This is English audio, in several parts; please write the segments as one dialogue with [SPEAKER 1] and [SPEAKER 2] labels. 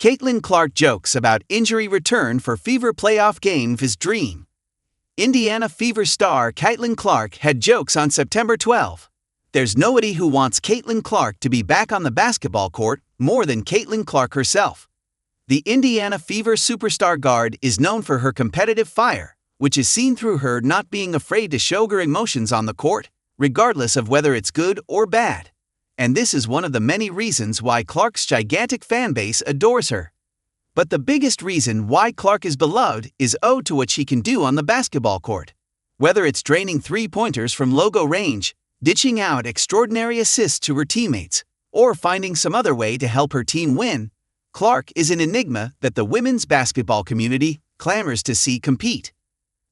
[SPEAKER 1] Caitlin Clark jokes about injury return for Fever playoff game vs Dream. Indiana Fever star Caitlin Clark had jokes on September 12. There's nobody who wants Caitlin Clark to be back on the basketball court more than Caitlin Clark herself. The Indiana Fever superstar guard is known for her competitive fire, which is seen through her not being afraid to show her emotions on the court, regardless of whether it's good or bad. And this is one of the many reasons why Clark's gigantic fanbase adores her. But the biggest reason why Clark is beloved is owed to what she can do on the basketball court. Whether it's draining three-pointers from logo range, dishing out extraordinary assists to her teammates, or finding some other way to help her team win, Clark is an enigma that the women's basketball community clamors to see compete.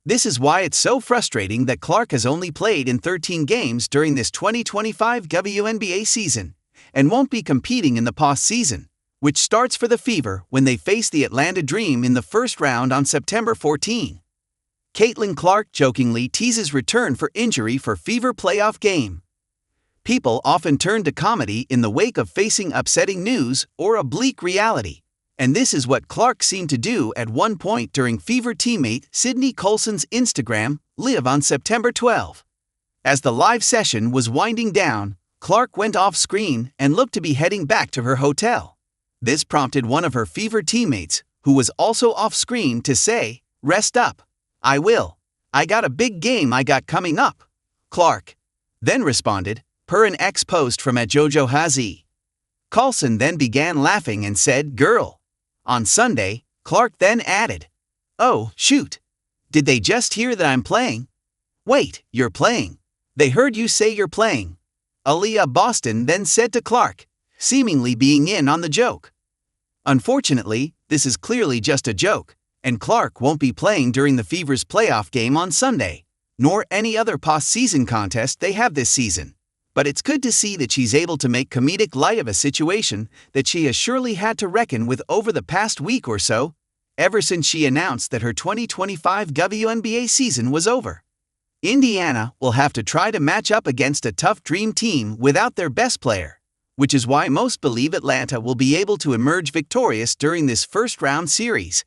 [SPEAKER 1] This is why it's so frustrating that Clark has only played in 13 games during this 2025 WNBA season, and won't be competing in the postseason, which starts for the Fever when they face the Atlanta Dream in the first round on September 14. Caitlin Clark jokingly teases return for injury for Fever playoff game. People often turn to comedy in the wake of facing upsetting news or a bleak reality, and this is what Clark seemed to do at one point during Fever teammate Sydney Colson's Instagram Live on September 12. As the live session was winding down, Clark went off screen and looked to be heading back to her hotel. This prompted one of her Fever teammates, who was also off screen, to say, "Rest up. I will. I got a big game I got coming up." Clark then responded, per an X post from @JojoHazi. Colson then began laughing and said, "Girl." On Sunday, Clark then added, "Oh, shoot. Did they just hear that I'm playing? Wait, you're playing. They heard you say you're playing." Aaliyah Boston then said to Clark, seemingly being in on the joke. Unfortunately, this is clearly just a joke, and Clark won't be playing during the Fever's playoff game on Sunday, nor any other postseason contest they have this season. But it's good to see that she's able to make comedic light of a situation that she has surely had to reckon with over the past week or so, ever since she announced that her 2025 WNBA season was over. Indiana will have to try to match up against a tough Dream team without their best player, which is why most believe Atlanta will be able to emerge victorious during this first-round series.